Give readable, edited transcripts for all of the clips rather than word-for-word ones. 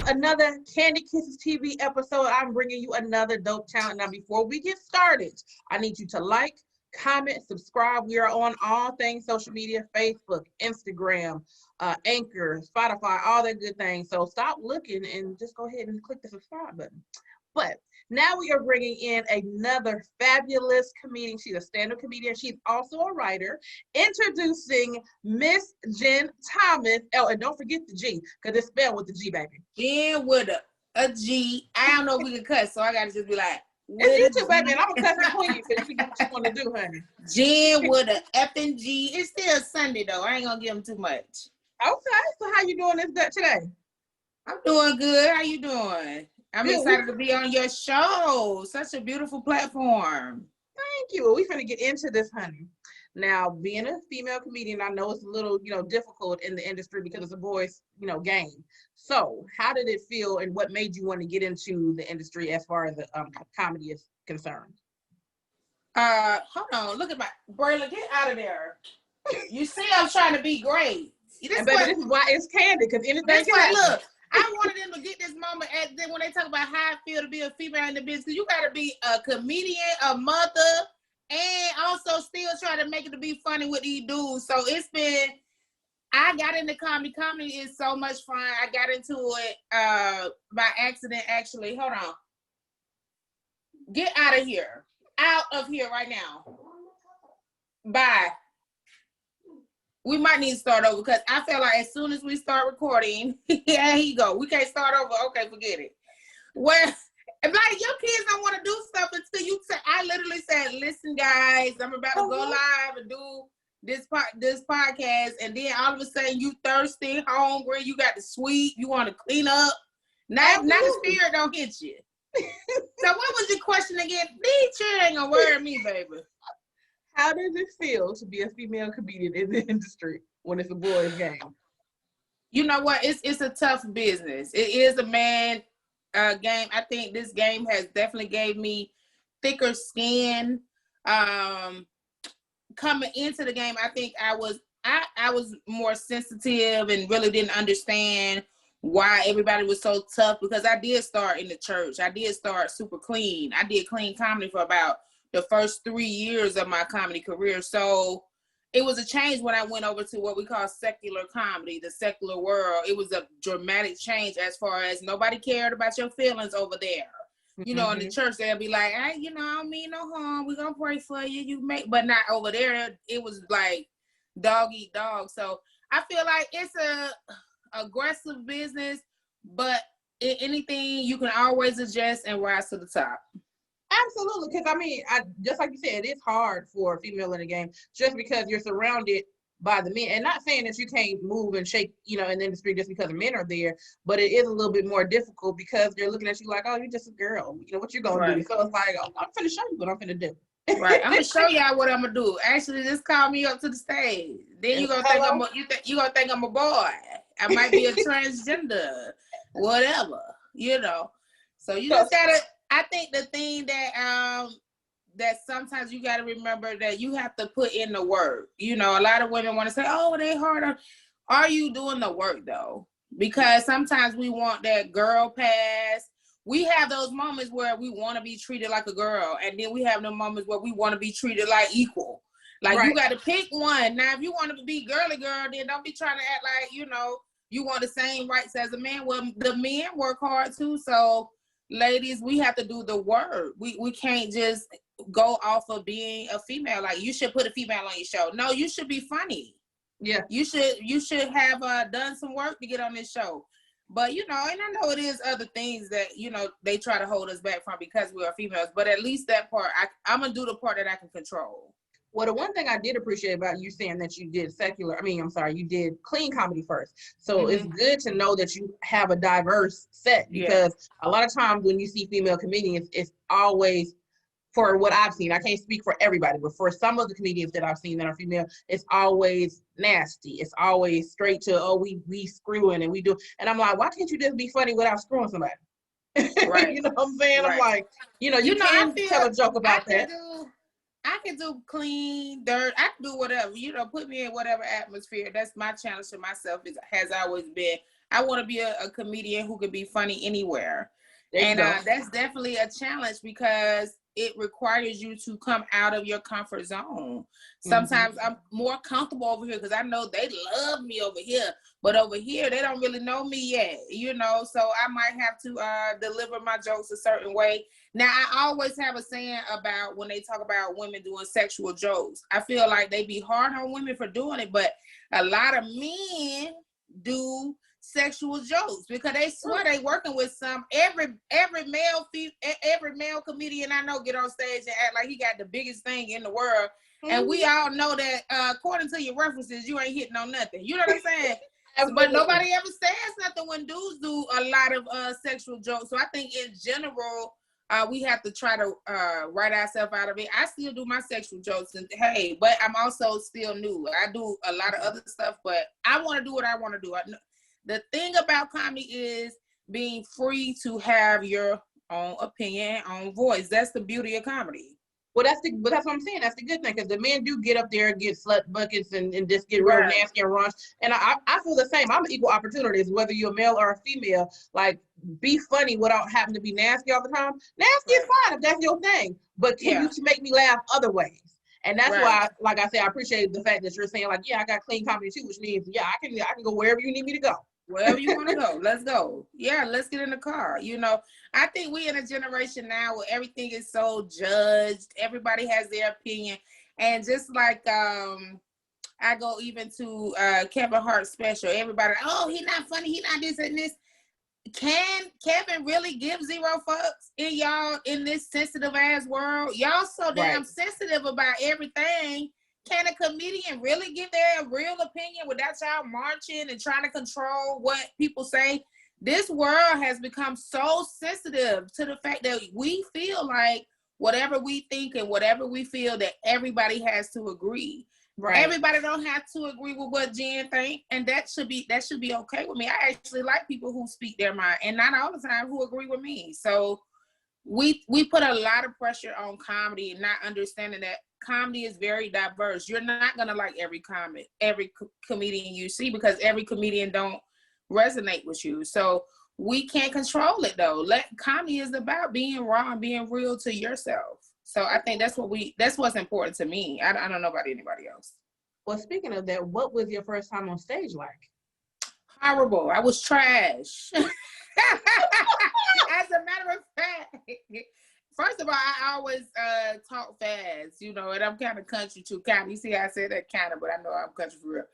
another Candy Kisses TV episode. I'm bringing you another dope talent. Now, before we get started, I need you to like, comment, subscribe. We are on all things social media, Facebook, Instagram, Anchor, Spotify, all that good things. So stop looking and just go ahead and click the subscribe button. But now we are bringing in another fabulous comedian. She's a stand-up comedian. She's also a writer. Introducing Miss Jen Thomas. Oh, and don't forget the G, because it's spelled with the G, baby. Jen with a G. I don't know if we can cuss, so I got to just be like, it's you too, baby, and I'm going to cuss it for you, so you can do what you want to do, honey. Jen with a F and G. It's still Sunday, though. I ain't going to give them too much. Okay, so how you doing this today? I'm doing good. How you doing? I'm excited to be on your show. Such a beautiful platform. Thank you. We're going to get into this, honey. Now, being a female comedian, I know it's a little, difficult in the industry because it's a boys, game. So how did it feel and what made you want to get into the industry as far as the comedy is concerned? Hold on. Look at my Brayla, get out of there. You see, I'm trying to be great. This is why it's Kandid, because anything can happen. Look, I wanted them to get this moment when they talk about how I feel to be a female in the business. You got to be a comedian, a mother, and also still try to make it to be funny with these dudes. So I got into comedy. Comedy is so much fun. I got into it by accident, actually. Hold on. Get out of here. Out of here right now. Bye. We might need to start over because I feel like as soon as we start recording, here you go. We can't start over. Okay, forget it. Well, like your kids don't want to do stuff until you say, I literally said, listen, guys, I'm about to go live and do this podcast. And then all of a sudden you thirsty, hungry, you got the sweet, you want to clean up. Now the spirit don't hit you. So what was your question again? These children ain't gonna worry me, baby. How does it feel to be a female comedian in the industry when it's a boys' game? You know what? It's a tough business. It is a man game. I think this game has definitely gave me thicker skin. Coming into the game, I think I was more sensitive and really didn't understand why everybody was so tough because I did start in the church. I did start super clean. I did clean comedy for about the first 3 years of my comedy career. So it was a change when I went over to what we call secular comedy, the secular world. It was a dramatic change as far as nobody cared about your feelings over there. In the church, they'll be like, hey, I don't mean no harm. We're going to pray for you. But not over there. It was like dog eat dog. So I feel like it's a aggressive business, but anything you can always adjust and rise to the top. Absolutely, because just like you said, it's hard for a female in the game just because you're surrounded by the men. And not saying that you can't move and shake, in the industry just because men are there, but it is a little bit more difficult because they're looking at you like, oh, you're just a girl. What you gonna do? So it's like, oh, I'm finna show you what I'm finna do. Right, I'm gonna show y'all what I'm gonna do. Actually, just call me up to the stage. Then you gonna think I'm a boy. I might be a transgender, whatever. So you just gotta. I think the thing that sometimes you got to remember that you have to put in the work. A lot of women want to say, oh, they hard. Are you doing the work, though? Because sometimes we want that girl pass. We have those moments where we want to be treated like a girl. And then we have the moments where we want to be treated like equal. Like, You got to pick one. Now, if you want to be girly girl, then don't be trying to act like, you want the same rights as a man. Well, the men work hard, too. So, ladies, we have to do the work. We can't just go off of being a female. Like, you should put a female on your show. No, you should be funny. Yeah. You should have done some work to get on this show. But, and I know it is other things that, they try to hold us back from because we are females. But at least that part, I'm going to do the part that I can control. Well, the one thing I did appreciate about you saying that you did you did clean comedy first. So It's good to know that you have a diverse set because a lot of times when you see female comedians, it's always, for what I've seen, I can't speak for everybody, but for some of the comedians that I've seen that are female, it's always nasty. It's always straight to, oh, we screwing and we do. And I'm like, why can't you just be funny without screwing somebody? Right. You know what I'm saying? Right. I'm like, you can tell a joke about that. I can do clean, dirt. I can do whatever. Put me in whatever atmosphere. That's my challenge to myself. Has always been. I want to be a comedian who could be funny anywhere. There you And go. that's definitely a challenge because it requires you to come out of your comfort zone. Sometimes I'm more comfortable over here because I know they love me over here, but over here they don't really know me yet, you know. So I might have to deliver my jokes a certain way. Now I always have a saying about when they talk about women doing sexual jokes. I feel like they be hard on women for doing it, but a lot of men do sexual jokes because they swear they working with some every male comedian I know get on stage and act like he got the biggest thing in the world, and we all know that according to your references you ain't hitting on nothing, you know what I'm saying? But nobody ever says nothing when dudes do a lot of sexual jokes. So I think in general we have to try to write ourselves out of it. I still do my sexual jokes, and hey, but I'm also still new. I do a lot of other stuff, but I want to do what I want to do. The thing about comedy is being free to have your own opinion, own voice. That's the beauty of comedy. Well, but that's what I'm saying. That's the good thing, because the men do get up there and get slut buckets and just get real nasty and raunch. And I feel the same. I'm an equal opportunity, whether you're a male or a female. Like, be funny without having to be nasty all the time. Nasty is fine if that's your thing, but can you make me laugh other ways? And that's why, like I said, I appreciate the fact that you're saying, like, yeah, I got clean comedy too, which means, yeah, I can go wherever you need me to go. Wherever you want to go, let's go. Yeah, let's get in the car. You know, I think we in a generation now where everything is so judged. Everybody has their opinion. And just like I go even to Kevin Hart's special, everybody, oh, he not funny, he not this and this. Can Kevin really give zero fucks in y'all in this sensitive ass world? Y'all so damn sensitive about everything. Can a comedian really give their real opinion without y'all marching and trying to control what people say? This world has become so sensitive to the fact that we feel like whatever we think and whatever we feel that everybody has to agree. Right. Everybody don't have to agree with what Jen think, and that should be okay with me. I actually like people who speak their mind, and not all the time who agree with me. So we put a lot of pressure on comedy, and not understanding that comedy is very diverse. You're not gonna like every comedian you see, because every comedian don't resonate with you. So we can't control it though. Comedy is about being raw and being real to yourself. So I think that's what's important to me. I don't know about anybody else. Well, speaking of that, what was your first time on stage like? Horrible. I was trash. As a matter of fact, first of all, I always talk fast, you know, and I'm kind of country too. You see how I said that kind of, but I know I'm country for real.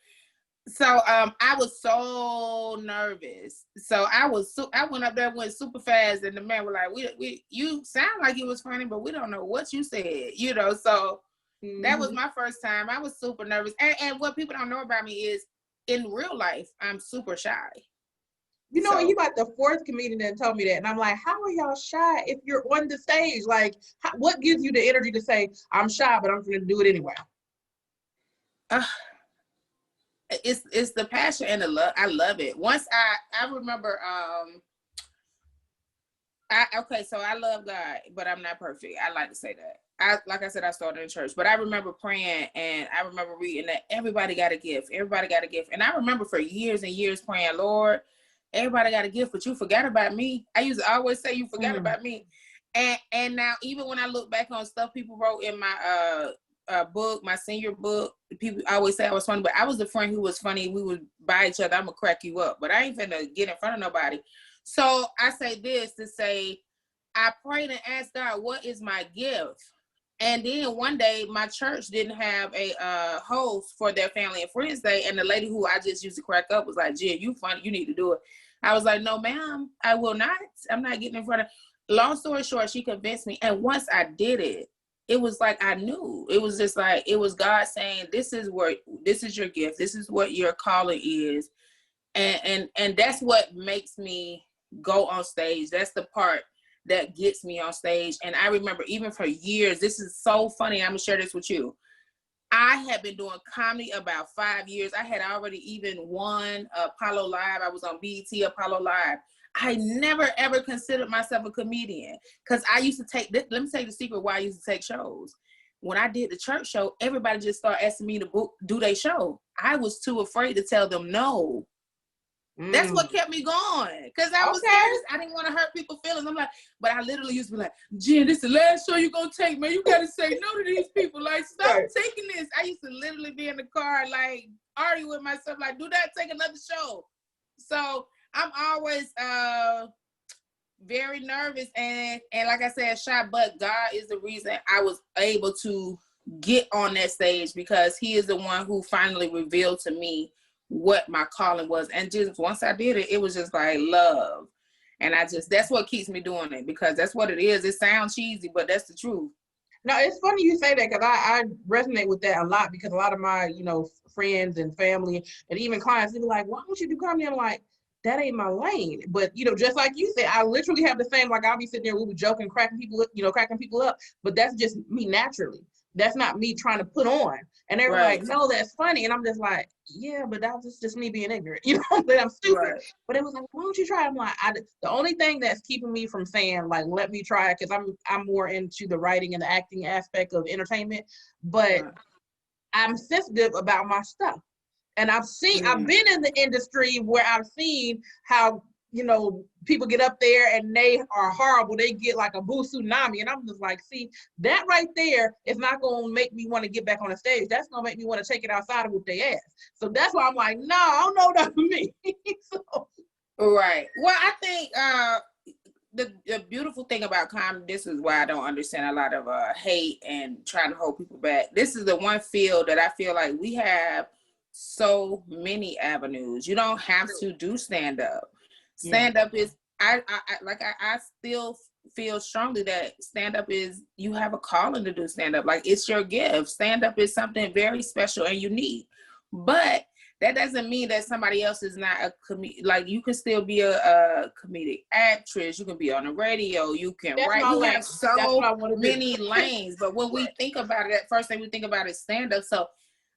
So I was so nervous. So I went up there, went super fast, and the man was like, "We you sound like you was funny, but we don't know what you said," you know. So that was my first time. I was super nervous, and what people don't know about me is, in real life, I'm super shy. You know, you got the fourth comedian that told me that, and I'm like, how are y'all shy if you're on the stage? Like, what gives you the energy to say, I'm shy, but I'm going to do it anyway? It's the passion and the love. I love it. Once I remember, so I love God, but I'm not perfect. I like to say that. Like I said, I started in church, but I remember praying, and I remember reading that everybody got a gift. Everybody got a gift. And I remember for years and years praying, Lord, everybody got a gift, but you forgot about me. I used to always say you forgot about me. And now, even when I look back on stuff people wrote in my book, my senior book, people always say I was funny, but I was the friend who was funny. We would buy each other. I'm gonna crack you up, but I ain't finna get in front of nobody. So I say this to say, I prayed and asked God, what is my gift? And then one day my church didn't have a host for their family and friends day, and the lady who I just used to crack up was like, Jen, you funny, you need to do it. I was like, no ma'am, I will not. I'm not getting in front of. Long story short, she convinced me, and once I did it, it was like I knew. It was just like, it was God saying, this is your gift. This is what your calling is. And that's what makes me go on stage. That's the part that gets me on stage. And I remember even for years, this is so funny. I'm gonna share this with you. I had been doing comedy about 5 years. I had already even won Apollo Live. I was on BET Apollo Live. I never ever considered myself a comedian, because I used to take, let me tell you the secret why I used to take shows. When I did the church show, everybody just started asking me to do their show. I was too afraid to tell them no. That's what kept me going. Because I was serious. I didn't want to hurt people's feelings. I'm like, but I literally used to be like, Jen, this is the last show you're going to take, man. You got to say no to these people. Like, stop taking this. I used to literally be in the car, like, argue with myself, like, do not take another show. So I'm always very nervous. And like I said, shy, but God is the reason I was able to get on that stage, because he is the one who finally revealed to me what my calling was. And just once I did it, it was just like love. And that's what keeps me doing it, because that's what it is. It sounds cheesy, but that's the truth. No, it's funny you say that, because I resonate with that a lot, because a lot of my, friends and family and even clients, they be like, why don't you do comedy? I'm like, that ain't my lane. But, just like you said, I literally have the same, like I'll be sitting there, we'll be joking, cracking people up, but that's just me naturally. That's not me trying to put on. And they're like, no, that's funny. And I'm just like, yeah, but that's just me being ignorant, that I'm stupid. Right. But it was like, why don't you try it? I'm like, the only thing that's keeping me from saying, like, let me try it, because I'm more into the writing and the acting aspect of entertainment. But I'm sensitive about my stuff. And I've been in the industry where I've seen how, people get up there and they are horrible. They get like a boo tsunami. And I'm just like, see, that right there is not going to make me want to get back on the stage. That's going to make me want to take it outside and whip their ass. So that's why I'm like, no, I don't know that for me. Right. Well, I think the beautiful thing about comedy, this is why I don't understand a lot of hate and trying to hold people back. This is the one field that I feel like we have so many avenues. You don't have to do stand-up. Stand-up is, I still feel strongly that stand-up is, you have a calling to do stand-up. Like, it's your gift. Stand-up is something very special and unique. But that doesn't mean that somebody else is not a comedian. Like, you can still be a comedic actress. You can be on the radio. You can write. You have so many lanes. But when we think about it, first thing we think about is stand-up. So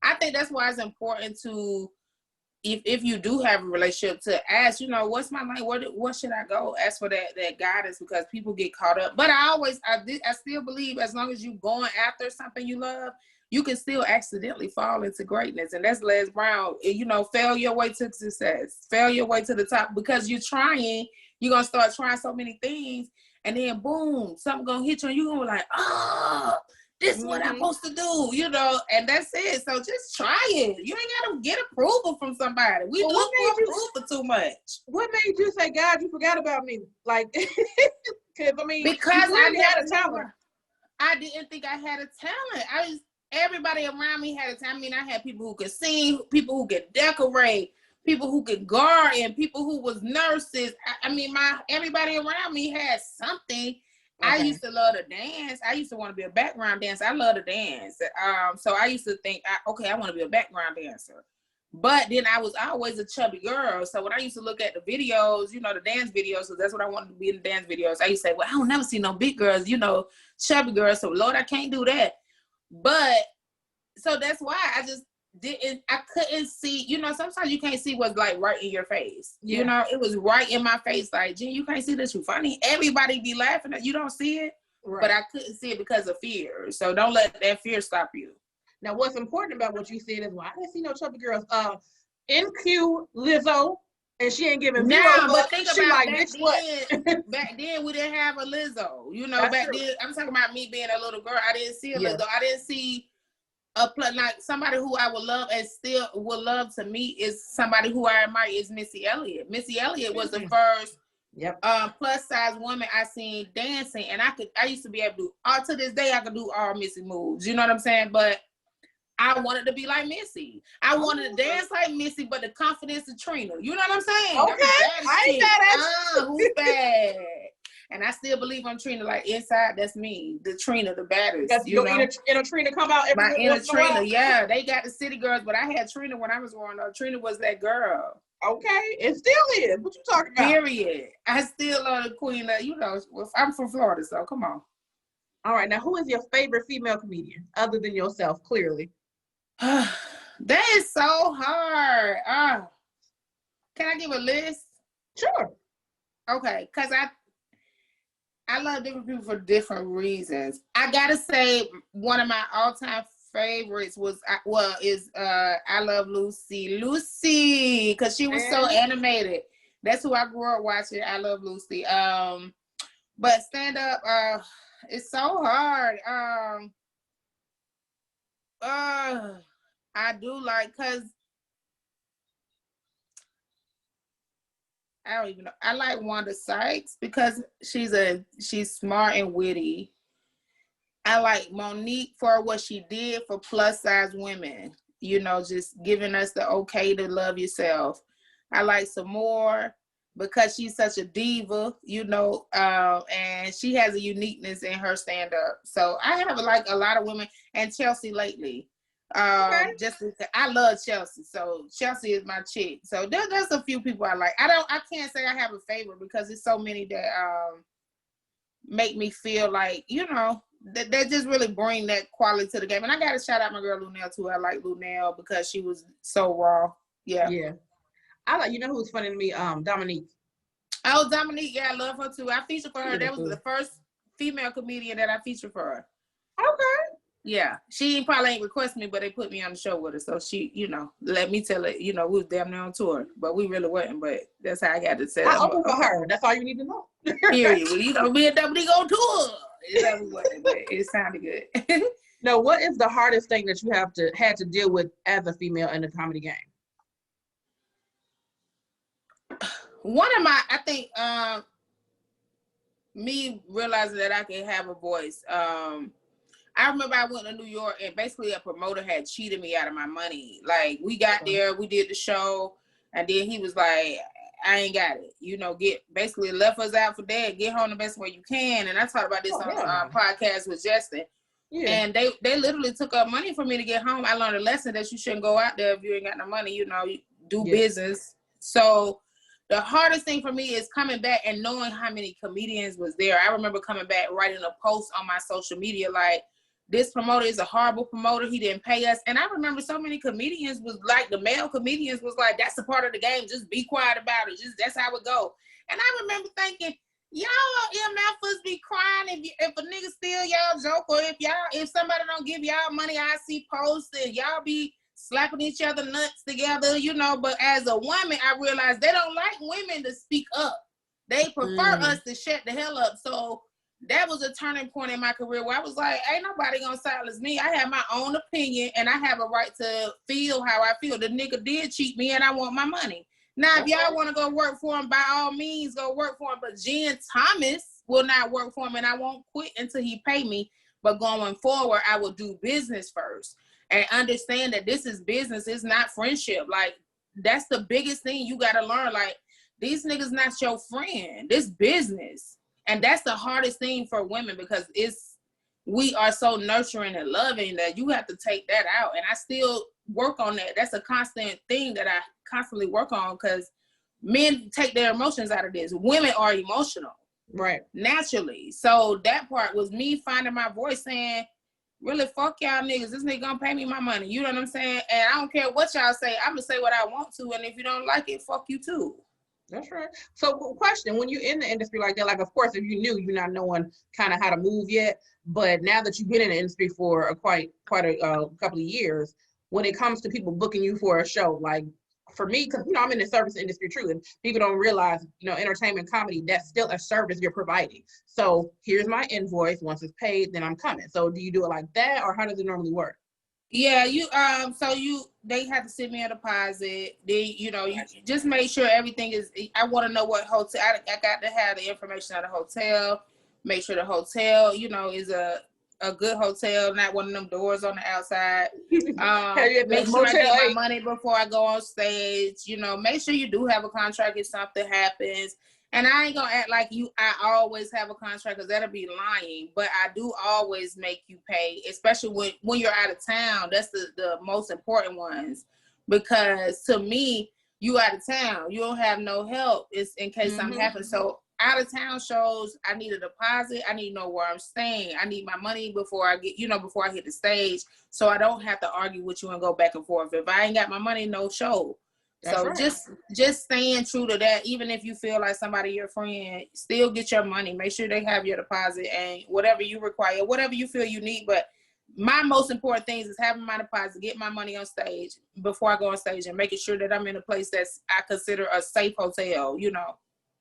I think that's why it's important to, if you do have a relationship, to ask, what's my lane? What should I go? Ask for that guidance, because people get caught up. But I still believe, as long as you going after something you love, you can still accidentally fall into greatness. And that's Les Brown. Fail your way to success. Fail your way to the top, because you're going to start trying so many things, and then boom, something going to hit you, and you're going to be like, oh, this is what I'm supposed to do, and that's it. So just try it. You ain't got to get approval from somebody. We look for approval too much. What made you say, God, you forgot about me? Like, because I had a talent. I didn't think I had a talent. Everybody around me had a talent. I had people who could sing, people who could decorate, people who could garden, people who was nurses. Everybody around me had something. Okay. I used to love to dance. I used to want to be a background dancer. I love to dance. So I used to think, I want to be a background dancer. But then I was always a chubby girl. So when I used to look at the videos, the dance videos, so that's what I wanted to be in the dance videos. I used to say, well, I don't never see no big girls, chubby girls. So Lord, I can't do that. But so that's why I couldn't see, sometimes you can't see what's like right in your face. Yeah. It was right in my face. Like, Jen, you can't see this, you funny. Everybody be laughing at you, don't see it. Right. But I couldn't see it because of fear. So don't let that fear stop you. Now, what's important about what you said is, well, I didn't see no chubby girls. NQ Lizzo, and she ain't giving zero. But think about back then we didn't have a Lizzo. Back then, I'm talking about me being a little girl. I didn't see a Lizzo. I didn't see like somebody who I would love and still would love to meet is somebody who I admire is Missy Elliott. Missy Elliott was the first plus size woman I seen dancing, and I used to be able to do, to this day I could do all Missy moves. You know what I'm saying? But I wanted to be like Missy. I wanted to dance like Missy, but the confidence of Trina. You know what I'm saying? Okay, I ain't that. Who's bad? And I still believe I'm Trina. Like, inside, that's me, the Trina, the baddest. That's your inner Trina come out every my inner Trina. Yeah, they got the city girls, but I had Trina when I was growing up. Trina was that girl. Okay, it still is. What you talking about? Period. I still love the queen. I'm from Florida, so come on. All right, now who is your favorite female comedian other than yourself? Clearly, that is so hard. Can I give a list? Sure. Okay, because I love different people for different reasons. I gotta say, one of my all-time favorites is I Love Lucy, because she was so animated. That's who I grew up watching. I Love Lucy. But stand up, it's so hard. I do like, cause I don't even know. I like Wanda Sykes because she's smart and witty. I like Monique for what she did for plus size women. You know, just giving us the okay to love yourself. I like some more because she's such a diva, you know, and she has a uniqueness in her stand up. So I have like a lot of women, and Chelsea lately. Just because I love Chelsea, so Chelsea is my chick. So there's a few people I like. I can't say I have a favorite because there's so many that make me feel like, you know, that just really bring that quality to the game. And I gotta shout out my girl Lunel too. I like Lunel because she was so raw. Yeah. I like, you know who's funny to me? Dominique. Oh, Dominique, yeah, I love her too. I featured for her. That was the first female comedian that I featured for her. Okay. Yeah, she probably ain't request me, but they put me on the show with her. So she, you know, let me tell it, you know, we was damn near on tour, but we really wasn't. But that's how I got to say I opened for her. That's all you need to know. Period. Well, you know, me and Dominique on tour. It sounded good. No, what is the hardest thing that you had to deal with as a female in the comedy game? I think me realizing that I can have a voice. I remember I went to New York and basically a promoter had cheated me out of my money. Like, we got there, we did the show, and then he was like, I ain't got it. You know, basically left us out for dead. Get home the best way you can. And I talked about this on podcast with Justin. Yeah. And they literally took up money for me to get home. I learned a lesson that you shouldn't go out there if you ain't got no money. You know, you do business. So the hardest thing for me is coming back and knowing how many comedians was there. I remember coming back, writing a post on my social media like, this promoter is a horrible promoter. He didn't pay us. And I remember so many comedians was like, the male comedians was like, that's a part of the game. Just be quiet about it. Just that's how it go. And I remember thinking, y'all MFers be crying if a nigga steal y'all joke, or if somebody don't give y'all money, I see posts and y'all be slapping each other nuts together, you know. But as a woman, I realized they don't like women to speak up. They prefer us to shut the hell up. So that was a turning point in my career where I was like, ain't nobody gonna silence me. I have my own opinion and I have a right to feel how I feel. The nigga did cheat me and I want my money. Now, if y'all want to go work for him, by all means, go work for him. But Jen Thomas will not work for him, and I won't quit until he pay me. But going forward, I will do business first and understand that this is business. It's not friendship. Like, that's the biggest thing you got to learn. Like, these niggas not your friend. This business. And that's the hardest thing for women because we are so nurturing and loving that you have to take that out. And I still work on that. That's a constant thing that I constantly work on because men take their emotions out of this. Women are emotional. Right. Naturally. So that part was me finding my voice saying, really, fuck y'all niggas. This nigga gonna pay me my money. You know what I'm saying? And I don't care what y'all say. I'm gonna say what I want to. And if you don't like it, fuck you too. That's right. So question, when you're in the industry like that, like, of course, if you knew, you're not knowing kind of how to move yet, but now that you've been in the industry for quite a couple of years, when it comes to people booking you for a show, like for me, because, you know, I'm in the service industry too, and people don't realize, you know, entertainment comedy, that's still a service you're providing. So here's my invoice. Once it's paid, then I'm coming. So do you do it like that, or how does it normally work? Yeah, they have to send me a deposit. You just make sure everything is. I want to know what hotel. I got to have the information of the hotel. Make sure the hotel, is a good hotel, not one of them doors on the outside. Make sure I get my money before I go on stage. Make sure you do have a contract if something happens. And I ain't gonna act like I always have a contract because that'll be lying. But I do always make you pay, especially when you're out of town. That's the most important ones. Because to me, you out of town. You don't have no help. It's in case something happens. So out of town shows, I need a deposit. I need to know where I'm staying. I need my money before I hit the stage. So I don't have to argue with you and go back and forth. If I ain't got my money, no show. That's so right. just staying true to that, even if you feel like somebody your friend, still get your money. Make sure they have your deposit and whatever you require, whatever you feel you need. But my most important things is having my deposit, get my money on stage before I go on stage, and making sure that I'm in a place that's I consider a safe hotel, you know.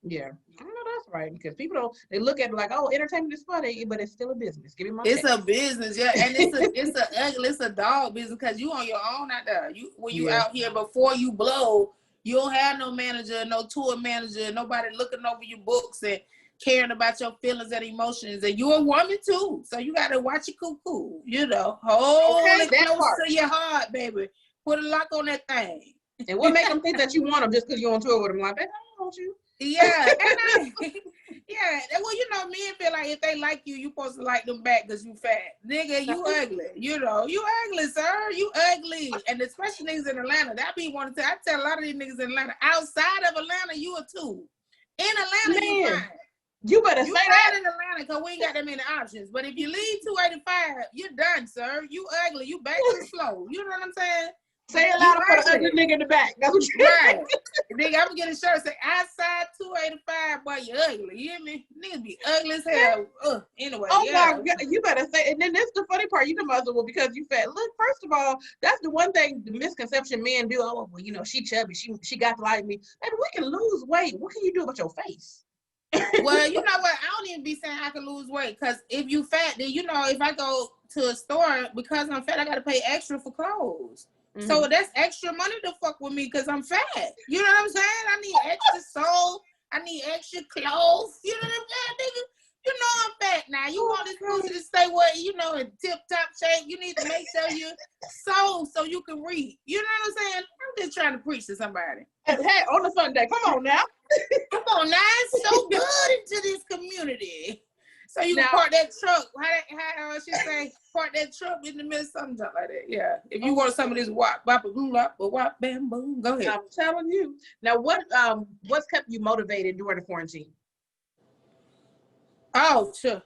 Yeah, I know that's right, because people they look at it like, oh, entertainment is funny, but it's still a business. Give me my It's check. a business, yeah, and it's a dog business because you on your own out there. When you out here before you blow, you don't have no manager, no tour manager, nobody looking over your books and caring about your feelings and emotions. And you're a woman too, so you gotta watch your cuckoo, you know. Hold it close to your heart, baby. Put a lock on that thing. And what make them think that you want them just because you're on tour with them? Like, baby, I don't want you. Yeah, yeah. Well, you know, men feel like if they like you, you supposed to like them back because you fat. Nigga, you ugly. You know, you ugly, sir. You ugly. And especially niggas in Atlanta. That be one to I tell a lot of these niggas in Atlanta. Outside of Atlanta, you a two. In Atlanta, you fine. You better say that. In Atlanta because we ain't got that many options. But if you leave 285, you're done, sir. You ugly. You back to slow. You know what I'm saying? Say it louder for the ugly nigga in the back. That's what you right. Nigga, I'm gonna get a shirt say outside 285, boy, you ugly. You hear me? Niggas be ugly as hell. Anyway. Oh my God, you better say. And then that's the funny part. You know, well, because you fat. Look, first of all, that's the one thing, the misconception men do. Oh, well, you know, she chubby. She got to like me. Baby, we can lose weight. What can you do about your face? Well, you know what? I don't even be saying I can lose weight because if you fat, then you know if I go to a store because I'm fat, I got to pay extra for clothes. Mm-hmm. So that's extra money to fuck with me because I'm fat. You know what I'm saying? I need extra soul. I need extra clothes. You know what I'm saying, nigga? You know I'm fat now. You want this pussy to stay what, you know, in tip-top shape. You need to make sure you so you can read. You know what I'm saying? I'm just trying to preach to somebody. Hey, on a Sunday. Come on now. Come on now. It's so good into this community. So you can park that truck. How she say? Park that truck in the middle of something like that. Yeah. If you want some of this wop, bop, boom, wop, wop, bam, boom, go ahead. I'm telling you. Now, what's kept you motivated during the quarantine? Oh, sure.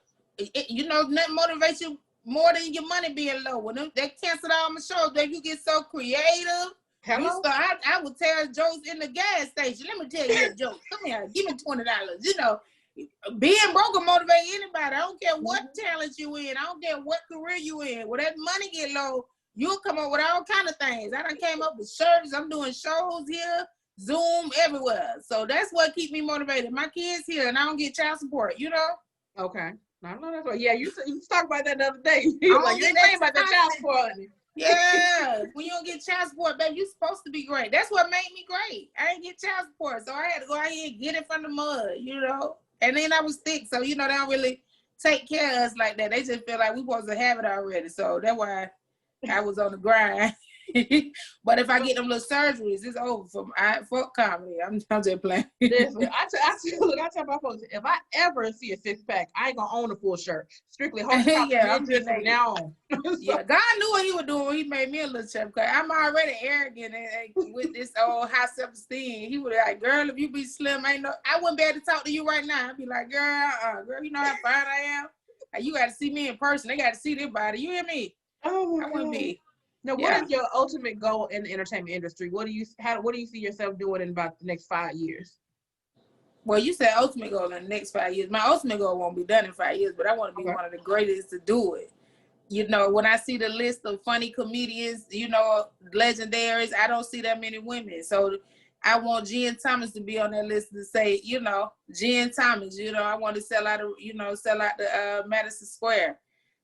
You know, nothing motivates you more than your money being low. When they canceled all my shows, baby, you get so creative. Hello? I would tell jokes in the gas station. Let me tell you a joke. Come here, give me $20. You know. Being broke will motivate anybody. I don't care what talent you in. I don't care what career you in. When that money get low, you'll come up with all kind of things. I done came up with shirts. I'm doing shows here, Zoom, everywhere. So that's what keep me motivated. My kids here, and I don't get child support, you know? Okay. I know that's what. Yeah, you talked about that the other day. You like, you ain't paying about that child support. Yeah, when you don't get child support, baby, you supposed to be great. That's what made me great. I didn't get child support, so I had to go out here and get it from the mud, you know? And then I was thick, so, you know, they don't really take care of us like that. They just feel like we supposed to have it already. So that's why I was on the grind. But if I get them little surgeries, it's over for comedy. I'm just playing. Listen, I tell my folks, if I ever see a six-pack, I ain't going to own a full shirt. Strictly home yeah, I'm just from now on. Yeah, God knew what he was doing when he made me a little chubby. I'm already arrogant and with this old high self-esteem. He was like, girl, if you be slim, I wouldn't be able to talk to you right now. I'd be like, girl, you know how fine I am? Like, you got to see me in person. They got to see their body. You hear me? Oh, I wouldn't be. Now, what is your ultimate goal in the entertainment industry? What do you see yourself doing in about the next 5 years? Well, you said ultimate goal in the next 5 years. My ultimate goal won't be done in 5 years, but I want to be one of the greatest to do it. You know, when I see the list of funny comedians, you know, legendaries, I don't see that many women. So I want Jen Thomas to be on that list to say, you know, Jen Thomas, you know, I want to sell out the Madison Square.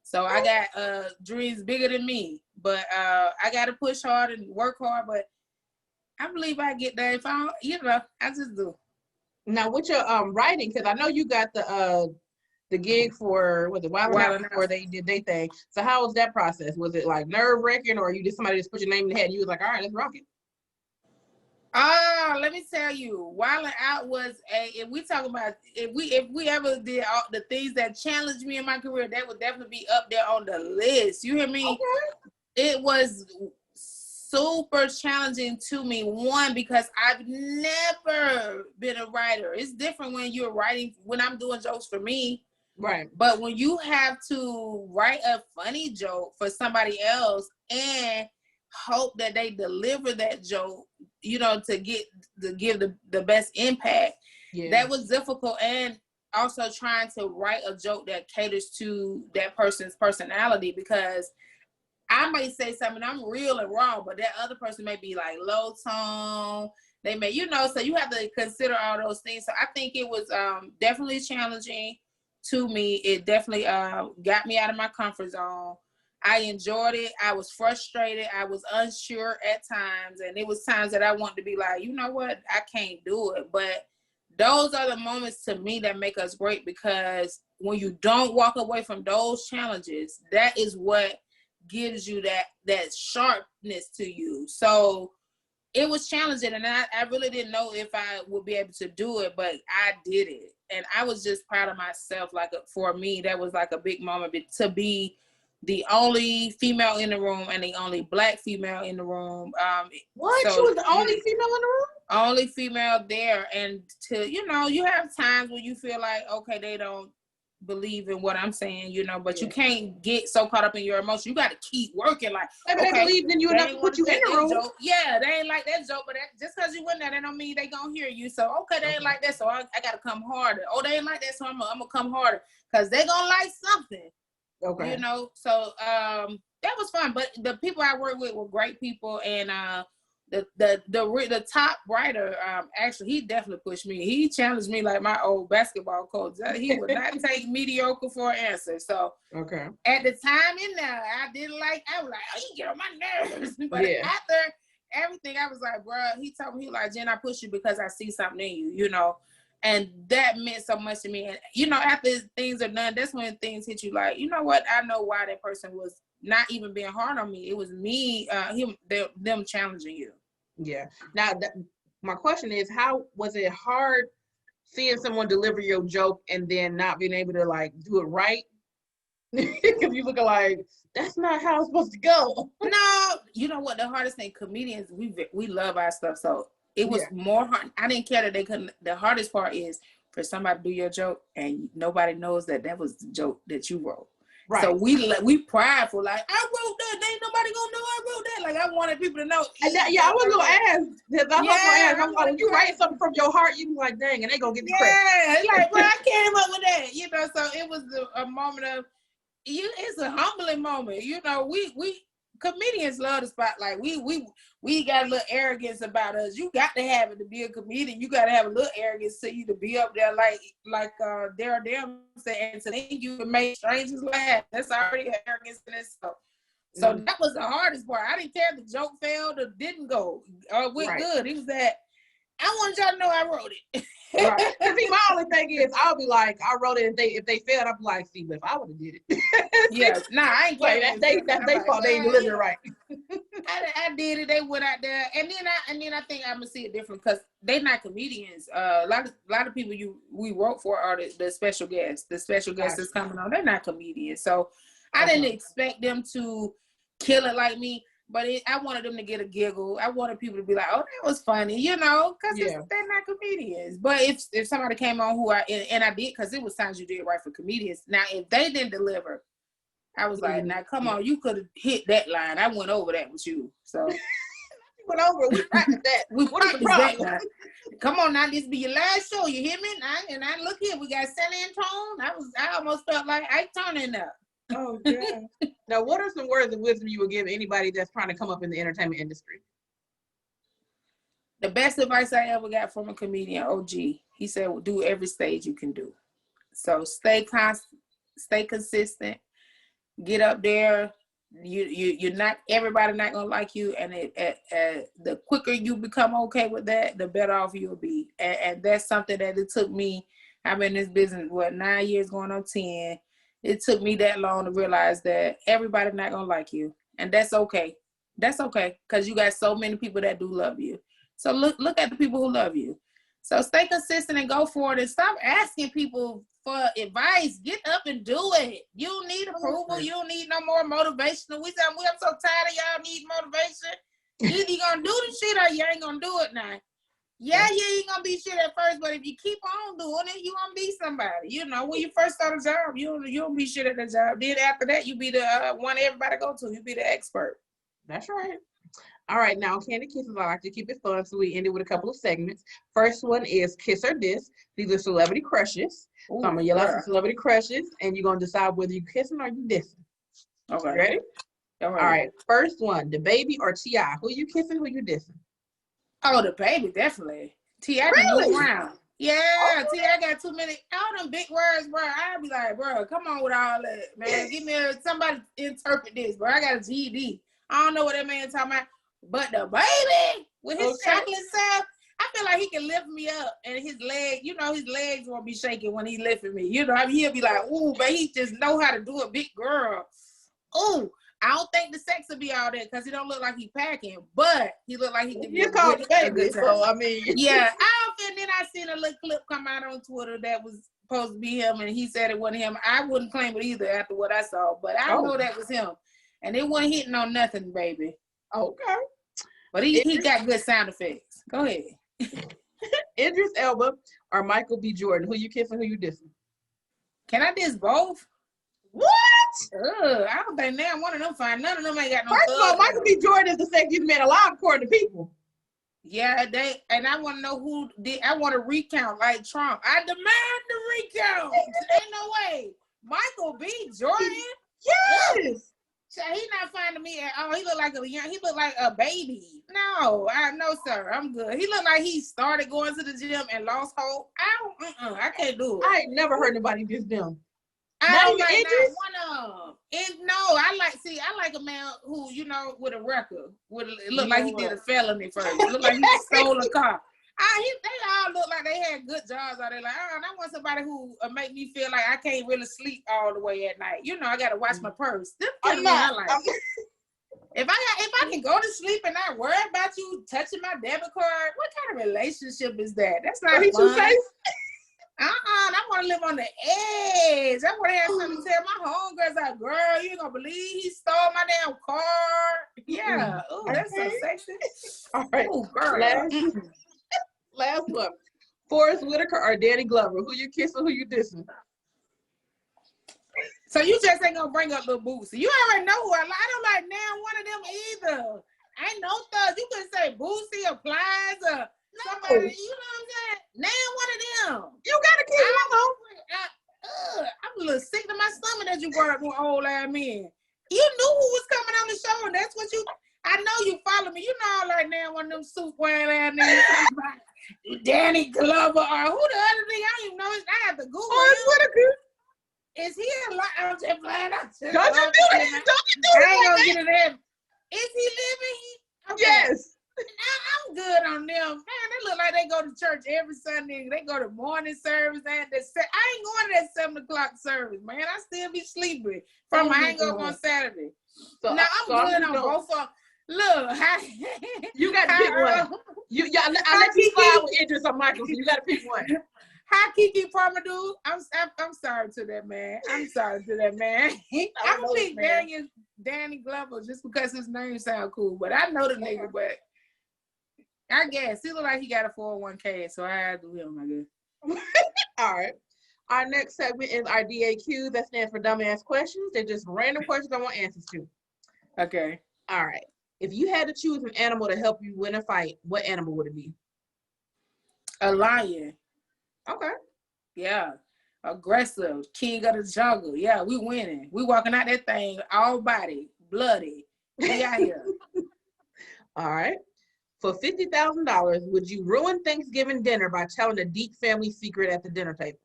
So I got dreams bigger than me, but I got to push hard and work hard. But I believe I get there if I just do. Now, with your writing, because I know you got the gig for Wild 'N Out before they did their thing. So how was that process? Was it like nerve-wracking, or you just somebody just put your name in the head and you was like, all right, let's rock it? Let me tell you, Wild 'N Out was if we ever did all the things that challenged me in my career, that would definitely be up there on the list. You hear me? Okay. It was super challenging to me. One, because I've never been a writer. It's different when you're writing, when I'm doing jokes for me. Right. But when you have to write a funny joke for somebody else and hope that they deliver that joke, you know, to give the best impact, that was difficult. And also trying to write a joke that caters to that person's personality, because I might say something, I'm real and wrong, but that other person may be like low tone. They may, so you have to consider all those things. So I think it was definitely challenging to me. It definitely got me out of my comfort zone. I enjoyed it. I was frustrated. I was unsure at times. And it was times that I wanted to be like, you know what? I can't do it. But those are the moments to me that make us great, because when you don't walk away from those challenges, that is what gives you that sharpness to you. So it was challenging, and I really didn't know if I would be able to do it, but I did it. And I was just proud of myself. Like, for me, that was like a big moment to be the only female in the room and the only Black female in the room. What? So, you was the only female in the room? Only female there. And you have times when you feel like, okay, they don't believe in what I'm saying, but you can't get so caught up in your emotions. You got to keep working. Like, maybe they believe in you enough to put you in the room. Joke. Yeah, they ain't like that joke, but just because you win that, don't mean they gonna hear you. So they ain't like that, so I gotta come harder. Oh, they ain't like that, so I'm gonna come harder, because they gonna like something. Okay. So that was fun. But the people I worked with were great people, and the top writer, actually, he definitely pushed me. He challenged me like my old basketball coach. He would not take mediocre for an answer. So at the time in there, I was like, oh, you get on my nerves. But after everything, I was like, bro, he told me, he like, Jen, I push you because I see something in you, and that meant so much to me. And, after things are done, that's when things hit you like, you know what? I know why that person was not even being hard on me. It was me, them challenging you. Yeah. Now, my question is, how was it hard seeing someone deliver your joke and then not being able to like do it right? Because you look like, that's not how it's supposed to go. No, you know what? The hardest thing, comedians, we love our stuff. So it was more hard. I didn't care that they couldn't. The hardest part is for somebody to do your joke and nobody knows that was the joke that you wrote. Right. So we prideful, like, I wrote that. Ain't nobody gonna know I wrote that. Like, I wanted people to know. I was gonna ask. When you write something from your heart, you be like, dang, and they gonna get the credit. Yeah, like, bro, I came up with that. So it was a moment of, it's a humbling moment. We comedians love the spotlight. We got a little arrogance about us. You got to have it to be a comedian. You got to have a little arrogance to you to be up there like Daryl said, and to think you can make strangers laugh. That's already an arrogance in itself. So that was the hardest part. I didn't care if the joke failed or didn't go or went good. It was that I wanted y'all to know I wrote it. Right. See, my only thing is, I'll be like, I wrote it, and if they failed, I'm like, see, but if I would have did it. I ain't care. That's their fault. They ain't delivered it right. I did it. They went out there, and then I think I'm gonna see it different because they're not comedians. A lot of people we wrote for are the special guests. The special guests that's coming on, they're not comedians. So I didn't expect them to kill it like me. But I wanted them to get a giggle. I wanted people to be like, "Oh, that was funny," because they're not comedians. But if somebody came on who I did, because it was times you did right for comedians. Now, if they didn't deliver, I was like, "Now, come on, you could have hit that line. I went over that with you." So went over. We practiced that. We practiced that. Come on, now, this be your last show. You hear me? And I look here. We got Sally and Tone. I almost felt like Ike Turner up. Oh, God. Now, what are some words of wisdom you would give anybody that's trying to come up in the entertainment industry? The best advice I ever got from a comedian, OG, he said, well, do every stage you can do. So stay consistent, get up there. You're not, everybody not going to like you. And the quicker you become okay with that, the better off you'll be. And that's something that it took me. I've been in this business, 9 years going on 10. It took me that long to realize that everybody's not going to like you. And that's okay. That's okay. Because you got so many people that do love you. So look at the people who love you. So stay consistent and go for it. And stop asking people for advice. Get up and do it. You don't need approval. You don't need no more motivation. I'm so tired of y'all need motivation. Either you going to do the shit or you ain't going to do it now. Yeah, you ain't gonna be shit at first, but if you keep on doing it, you gonna be somebody. When you first start a job, you don't be shit at the job. Then after that, you be the one everybody go to. You be the expert. That's right. All right, now Candy Kisses, I like to keep it fun, so we ended with a couple of segments. First one is Kiss or Diss. These are celebrity crushes. Ooh, so I'm gonna yell out some celebrity crushes, and you're gonna decide whether you kissing or you dissing. Okay. You ready? All All right, first one, the baby or T.I.? Who you kissing? Who you dissing? Oh, the baby, definitely. T.I. can Really? move around. Yeah, T.I. got too many, all them big words, bro. I'd be like, bro, come on with all that, man. Give me somebody interpret this, bro. I got a GED. I don't know what that man talking about. But the baby, with his chocolate self, I feel like he can lift me up, and his leg, his legs won't be shaking when he lifting me. He'll be like, ooh, but he just know how to do a big girl. Ooh, I don't think the sex will be all that because he don't look like he packing, but he look like he can be a good time. So I mean, yeah. And then I seen a little clip come out on Twitter that was supposed to be him, and he said it wasn't him. I wouldn't claim it either after what I saw, but I know that was him, and it wasn't hitting on nothing, baby. Okay, but he got good sound effects. Go ahead. Idris Elba or Michael B. Jordan? Who you kissing? Who you dissing? Can I diss both? What? I don't think now one of them fine. None of them ain't got no. First of all, Michael B. Jordan is the sexiest man alive according to people. Yeah, and I want to know who did. I want to recount like Trump. I demand the recount. Ain't no way. Michael B. Jordan. Yes. He not finding me at all. He look like a baby. No, sir. I'm good. He look like he started going to the gym and lost hope. I can't do it. I ain't never heard nobody diss them. I don't like that one of them. No, I like a man who, with a record. It look like he did a felony first. It look like he stole a car. They all look like they had good jobs out there. Like, I want somebody who make me feel like I can't really sleep all the way at night. I got to watch my purse. This kind of man I like. If I can go to sleep and not worry about you touching my debit card, what kind of relationship is that? That's not fun. Too safe? I want to live on the edge. I want to have something to tell my homegirls like, girl, you ain't gonna believe he stole my damn car. Yeah. Oh, that's so sexy. All right. Ooh, girl. Last one. Forrest Whitaker or Danny Glover? Who you kissing? Who you dissing? So you just ain't gonna bring up Lil Boosie. You already know who I like. I don't like now one of them either. I ain't no thugs. You could say Boosie or Plies or somebody. You know what I'm saying? Now one of them. You gotta keep I'm a little sick to my stomach that you brought up with old ass men. You knew who was coming on the show, and that's what you. I know you follow me. You know, like now one of them suit wearing ass niggas. Danny Glover or who the other thing? I don't even know. I have to Google him. Is he alive? I'm just playing. Don't you do it? I ain't gonna get it in. Is he living? Okay. Yes. I'm good on them. Man, they look like they go to church every Sunday. They go to morning service and I ain't going to that 7:00 service, man. I still be sleeping from my hang-up on Saturday. So I'm good on both of them. Look, you got to pick one. I let you slide with Idris or Michael, so you got to pick one. Hi, Kiki Parmadou. I'm sorry to that man. I'm gonna pick Danny Glover just because his name sound cool, but I know the nigga, but I guess he look like he got a 401k, so I had to do him, I guess. All right. Our next segment is our DAQ. That stands for dumbass questions. They're just random questions I want answers to. Okay. All right. If you had to choose an animal to help you win a fight, what animal would it be? A lion. Okay. Yeah. Aggressive. King of the jungle. Yeah, we winning. We walking out that thing all body, bloody. We out here. All right. For $50,000, would you ruin Thanksgiving dinner by telling a deep family secret at the dinner table?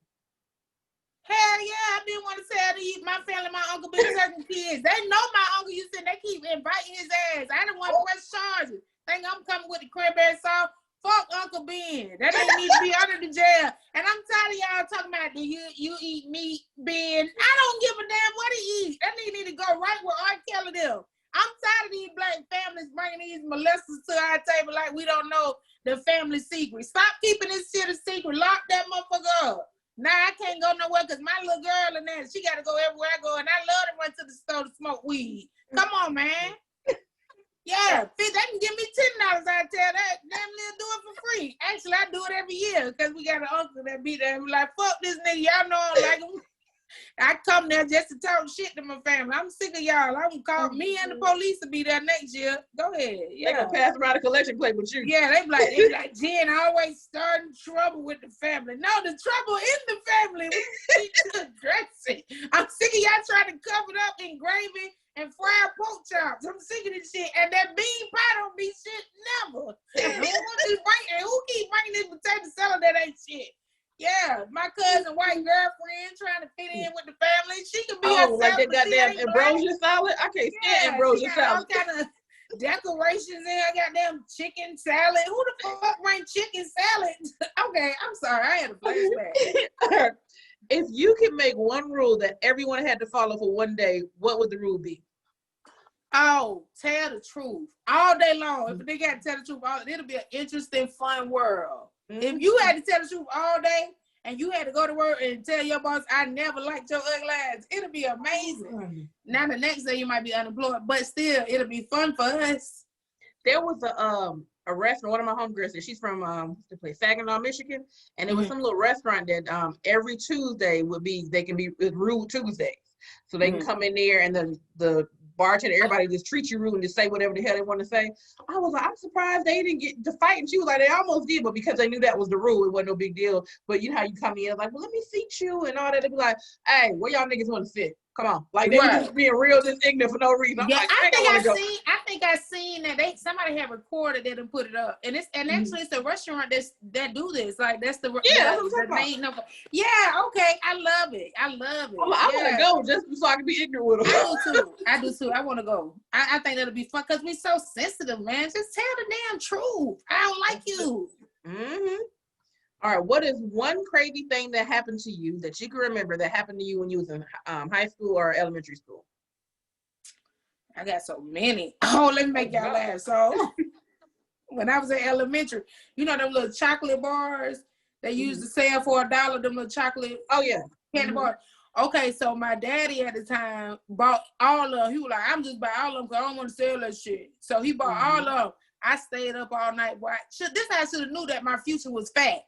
Hell yeah, I didn't want to tell my family, my uncle been certain kids. They know my uncle used to, they keep inviting his ass. I didn't want to press charges. Think I'm coming with the cranberry sauce. Fuck Uncle Ben. That ain't need to be under the jail. And I'm tired of y'all talking about, do you eat meat, Ben? I don't give a damn what he eats. That nigga need to go right where R. Kelly them. I'm tired of these black families bringing these molesters to our table like we don't know the family secret. Stop keeping this shit a secret. Lock that motherfucker up. Nah, I can't go nowhere because my little girl and that, she got to go everywhere I go. And I love to run to the store to smoke weed. Come on, man. Yeah, they can give me $10. I tell that damn little do it for free. Actually, I do it every year because we got an uncle that be there and be like, fuck this nigga. Y'all know I don't like him. I come there just to talk shit to my family. I'm sick of y'all. I'm gonna call me and the police to be there next year. Go ahead. Yeah. They gonna pass around a collection plate with you. Yeah, they be like, Jen always starting trouble with the family. No, the trouble in the family. We need to address it. I'm sick of y'all trying to cover it up, engrave it, and fried pork chops. I'm sick of this shit. And that bean pie don't be shit never. And who keep bringing this potato salad that ain't shit? Yeah, my cousin, white girlfriend, trying to fit in with the family. She could be herself. Like that goddamn ambrosia salad? I can't stand ambrosia salad. All kind of decorations in her, goddamn chicken salad. Who the fuck bring chicken salad? Okay, I'm sorry. I had a flashback. If you could make one rule that everyone had to follow for one day, what would the rule be? Oh, tell the truth all day long. If they got to tell the truth, it'll be an interesting, fun world. Mm-hmm. If you had to tell the truth all day and you had to go to work and tell your boss, I never liked your ugly ass, it'll be amazing. Mm-hmm. Now the next day you might be unemployed, but still it'll be fun for us. There was a restaurant, one of my homegirls said she's from the place, Saginaw, Michigan, and it was some little restaurant that every Tuesday they can be rude Tuesdays. So they can come in there and then the bartender, everybody just treat you rude and just say whatever the hell they want to say. I was like, I'm surprised they didn't get to fight. And she was like, they almost did, but because they knew that was the rule, it wasn't no big deal. But you know how you come in like, well, let me seat you and all that. They'd be like, hey, where y'all niggas want to sit? Come on. Like, they were just being real, just ignorant for no reason. I'm like, I think I seen that somebody had recorded it and put it up. And actually it's a restaurant that do this. Like, that's the main number. Yeah, okay. I love it. I want to go just so I can be ignorant with them. I do too. I want to go. I think that'll be fun because we're so sensitive, man. Just tell the damn truth. I don't like you. Mm-hmm. All right, what is one crazy thing that happened to you that you can remember that happened to you when you was in high school or elementary school? I got so many. Oh, let me make y'all laugh. So when I was in elementary, you know them little chocolate bars they used to sell for $1, them little chocolate candy bars. Okay, so my daddy at the time bought all of them. He was like, I'm just buying all of them because I don't want to sell that shit. So he bought all of them. I stayed up all night. Boy, this I should have knew that my future was fat.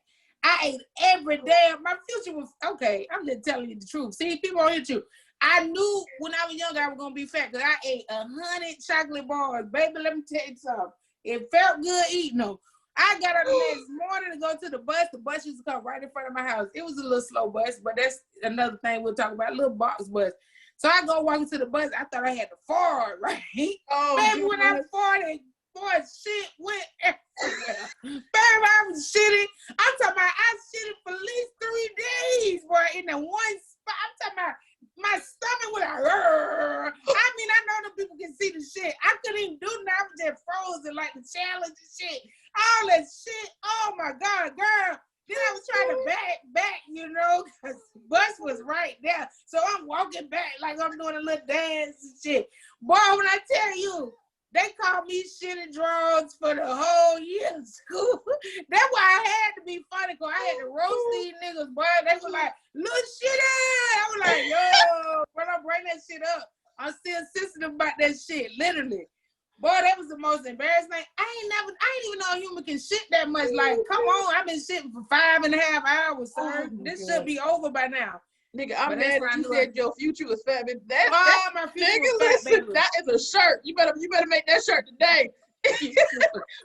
I ate every day. My future was, okay, I'm just telling you the truth. See, people don't hit you. I knew when I was younger I was going to be fat because I ate 100 chocolate bars. Baby, let me tell you something. It felt good eating them. I got up the next morning to go to the bus. The bus used to come right in front of my house. It was a little slow bus, but that's another thing we'll talk about, a little box bus. So I go walking to the bus. I thought I had to fart, right? Oh, baby, when I farted, boy, shit went everywhere. Baby, I was shitting. I'm talking about I shitted for at least 3 days, boy, in the one spot. I'm talking about my stomach was like, I mean, I know the people can see the shit. I couldn't even do nothing. I was just frozen, like the challenge and shit. All that shit. Oh, my God, girl. Then I was trying to back, you know, because the bus was right there. So I'm walking back like I'm doing a little dance and shit. Boy, when I tell you, they called me shit and drugs for the whole year of school. That's why I had to be funny, because I had to roast these niggas, boy. They were like, little shit. I was like, yo, when I bring that shit up, I'm still sensitive about that shit, literally. Boy, that was the most embarrassing thing. I ain't even know a human can shit that much. Like, come on, I've been shitting for 5.5 hours, sir. This should be over by now. Nigga, I'm mad that you said your future was fat. My future was fat, listen, that is a shirt. You better make that shirt today.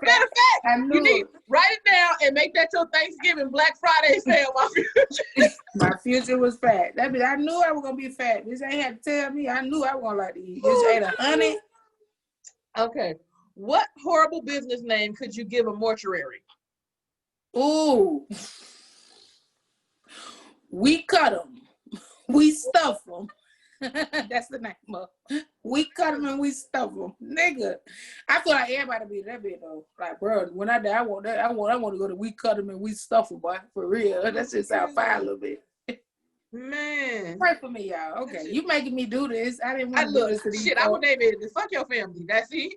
Matter of fact, you need write it down and make that your Thanksgiving Black Friday sale. My future. My future was fat. I knew I was gonna be fat. This ain't had to tell me. I knew I was gonna like to eat. This ate 100. Okay. What horrible business name could you give a mortuary? Ooh. We cut them. We stuff them. That's the name of. We cut them and we stuff them, nigga. I feel like everybody be that bit though. Like, bro, when I die, I want that. I want to go to we cut them and we stuff them, boy. For real, that just sound fine a little bit. Man, pray for me, y'all. Okay, you making me do this. I didn't want to do this to these shit. I would name it "Fuck Your Family." That's it.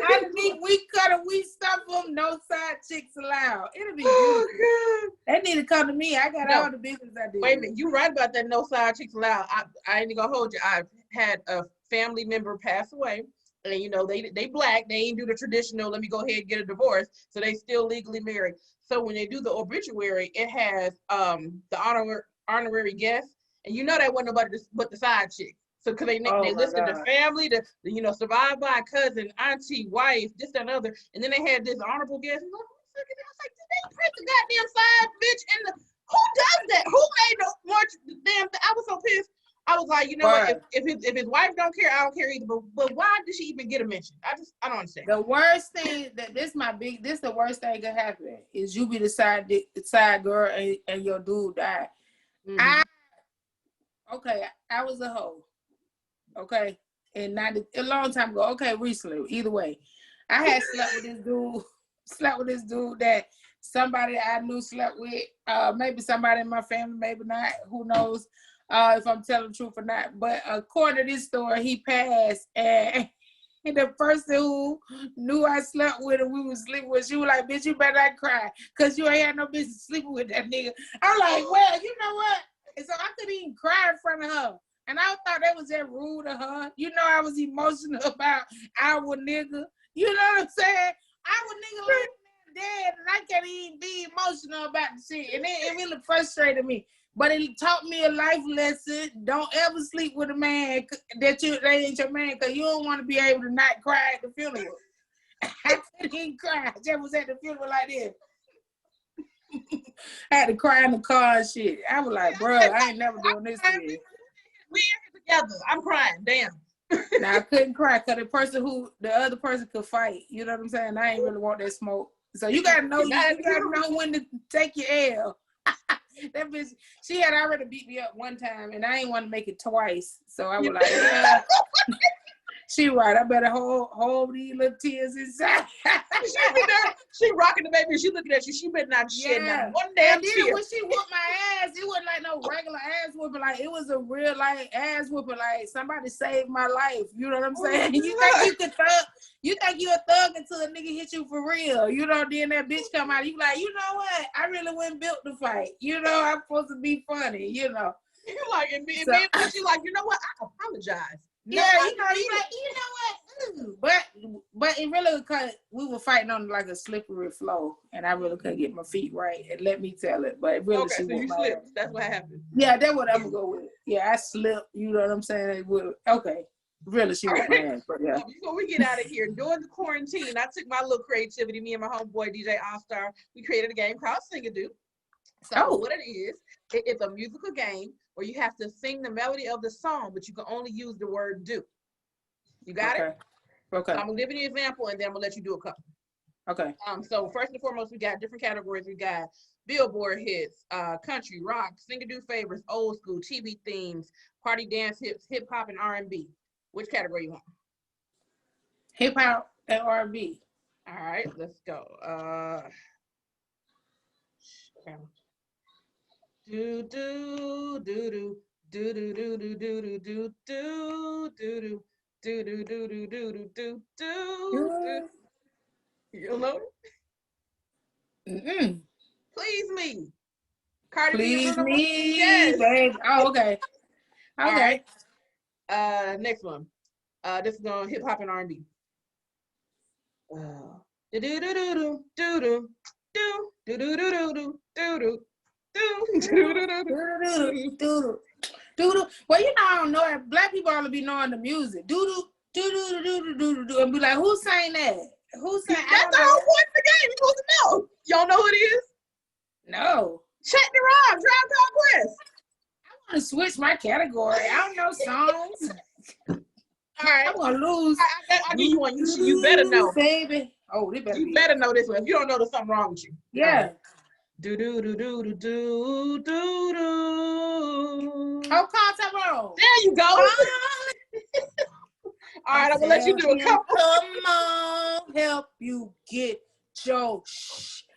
I think we cut them, we stuff them, no side chicks allowed. It'll be beautiful. God. They need to come to me. I got all the business I do. Wait a minute, you right about that no side chicks allowed. I ain't gonna hold you. I've had a family member pass away, and you know they black. They ain't do the traditional. Let me go ahead and get a divorce. So they still legally married. So when they do the obituary, it has the honorary guest, and you know that wasn't nobody but the side chick. So because they listed the family, the survived by a cousin, auntie, wife, this, that, and other, and then they had this honorable guest. I was like, did they print the goddamn side bitch in the Who does that? Who made the more damn thing? I was so pissed. I was like, you know what? If his wife don't care, I don't care either. But why did she even get a mention? I don't understand. The worst thing this the worst thing could happen is you be the side girl and your dude died. Mm-hmm. I was a hoe. Okay. And not a long time ago. Okay, recently. Either way. I had slept with this dude that somebody I knew slept with. Maybe somebody in my family, maybe not. Who knows if I'm telling the truth or not. But according to this story, he passed, and the person who knew I slept with and we was sleeping with, she was like, bitch, you better not cry, because you ain't had no business sleeping with that nigga. I'm like, well, you know what? And so I couldn't even cry in front of her. And I thought that was that rude of her. You know, I was emotional about our nigga. You know what I'm saying? Our nigga like dead, and I can't even be emotional about the shit. And it really frustrated me. But it taught me a life lesson. Don't ever sleep with a man that ain't your man, because you don't want to be able to not cry at the funeral. I couldn't even cry. I just was at the funeral like this. I had to cry in the car and shit. I was like, bro, I ain't never doing this to you. We are together. I'm crying. Damn. Now I couldn't cry because the other person could fight. You know what I'm saying? I ain't really want that smoke. So you gotta know when to take your L. That bitch, she had already beat me up one time, and I ain't want to make it twice. So I was like, yeah. She right. I better hold these little tears inside. She be there. She rocking the baby. And she looking at you. She better not shed not one damn tear. And then when she whooped my ass, it wasn't like no regular ass whooping. Like it was a real like ass whooping. Like somebody saved my life. You know what I'm saying? You think you could thug? You think you a thug until a nigga hit you for real? You know? Then that bitch come out. You like, you know what? I really wasn't built to fight. You know? I'm supposed to be funny. You know? You like and me, she like, you know what? I apologize. No, you know, you like, you know what? But it really because we were fighting on like a slippery floor, and I really couldn't get my feet right. And let me tell it, but it really so you slipped. That's what happened. Yeah, that's what I'm gonna go with. Yeah, I slipped. You know what I'm saying? Okay, really, she was my ass. But yeah. Before we get out of here, during the quarantine, I took my little creativity. Me and my homeboy DJ All-Star, we created a game called Sing-a-Doo. So what it is, it's a musical game where you have to sing the melody of the song, but you can only use the word do. You got it? Okay. So I'm gonna give you an example, and then I'm gonna let you do a couple. Okay. So first and foremost, we got different categories. We got Billboard hits, country, rock, sing-a-doo favorites, old school, TV themes, party dance hits, hip hop, and R&B. Which category you want? Hip hop and R&B. All right, let's go. Do do do do do do do do do do do do do do do do do do do. You know? Please me. Cardi Please B. Me. Yes. Babe. Oh, okay. Okay. All right. Next one. This is going hip hop and R&B. Do do do do do do do do do do do do do. Well, you know, I don't know. Black people ought to be knowing the music. Do and be like, who sang that? Who sang? That's the whole point of the game. You're supposed to know. Y'all know who it is? No. Check the rhyme. Tribe Called Quest. I want to switch my category. I don't know songs. All right. I'm gonna lose. I'll give you one. You better know, baby. Oh, they better. You better know this one. If you don't know, there's something wrong with you. Yeah. Do do do do do do do do. Oh, call Tyrone. There you go. All right, I'm gonna let you do a couple. Come on, help you get your.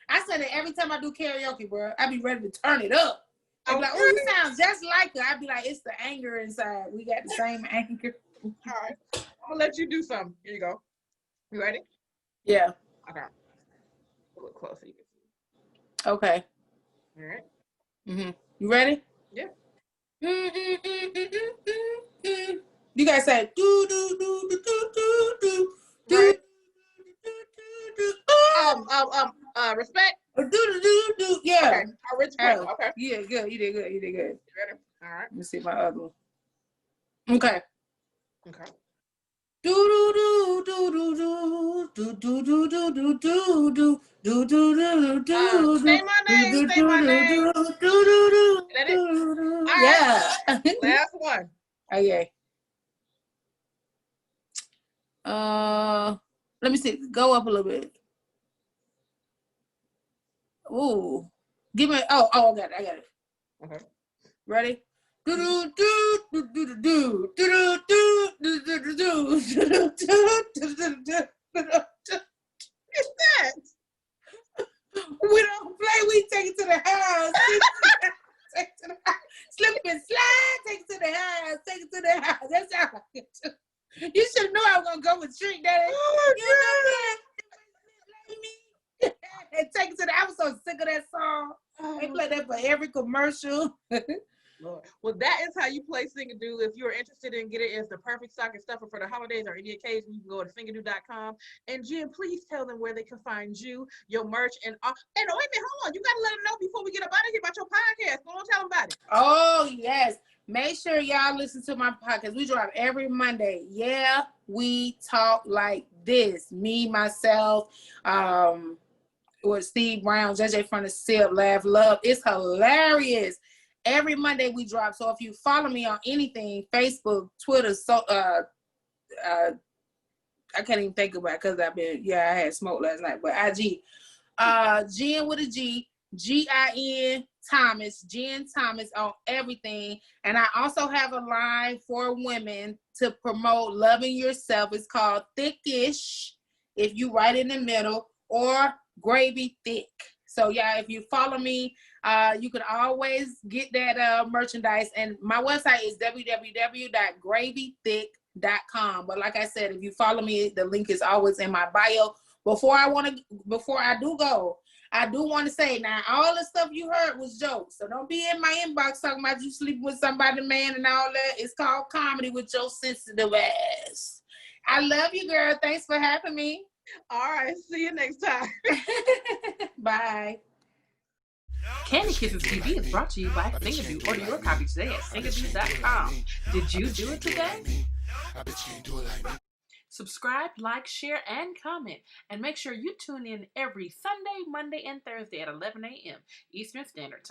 I said it every time I do karaoke, bro. I be ready to turn it up. I'm like, oh, you sound just like her. I be like, it's the anger inside. We got the same anger. All right, I'm gonna let you do something. Here you go. You ready? Yeah. Okay. A little closer. Okay. All right. You ready? Yeah. You guys say do do do do do do do. Right. Respect. Do do do do. Yeah. Okay. I respect. Okay. Yeah. Good. You did good. You did good. You ready? All right. Let me see my other one. Okay. Okay. Do do do do Say my name. Say my name. Let it. All right. Yeah. Last one. Okay. Let me see. Go up a little bit. Ooh. Give me. Oh, I got it. Okay. Ready? What's that? We don't play. We take it to the house. Take it to the house. Slip and slide. Take it to the house. Take it to the house. That's how I get to. You should know I was gonna go with Trick Daddy. Oh, you know that. And take it to the. I was so sick of that song. They play that for every commercial. Lord. Well, that is how you play Singadu. If you're interested in getting it as the perfect stocking stuffer for the holidays or any occasion, you can go to singadu.com. And Jen, please tell them where they can find you, your merch, and wait a minute, hold on. You gotta let them know before we get up out of here about your podcast. Go on, tell them about it. Oh yes. Make sure y'all listen to my podcast. We drop every Monday. Yeah, we talk like this. Me, myself, with Steve Brown, JJ from the Sip, Laugh, Love. It's hilarious. Every Monday we drop. So if you follow me on anything, Facebook, Twitter, I can't even think about it because I had smoked last night, but IG. Jen with a G, Gin Thomas, Jen Thomas on everything. And I also have a line for women to promote loving yourself. It's called Thickish, if you right in the middle, or Gravy Thick. So yeah, if you follow me, you can always get that merchandise. And my website is www.gravythick.com. But like I said, if you follow me, the link is always in my bio. Before I do go, I do want to say now, all the stuff you heard was jokes. So don't be in my inbox talking about you sleeping with somebody, man, and all that. It's called comedy with your sensitive ass. I love you, girl. Thanks for having me. All right. See you next time. Bye. Candy Kisses TV is brought to you by Singadu. Order your copy today at singadu.com. Did you do it today? Subscribe, like, share, and comment. And make sure you tune in every Sunday, Monday, and Thursday at 11 a.m. Eastern Standard Time.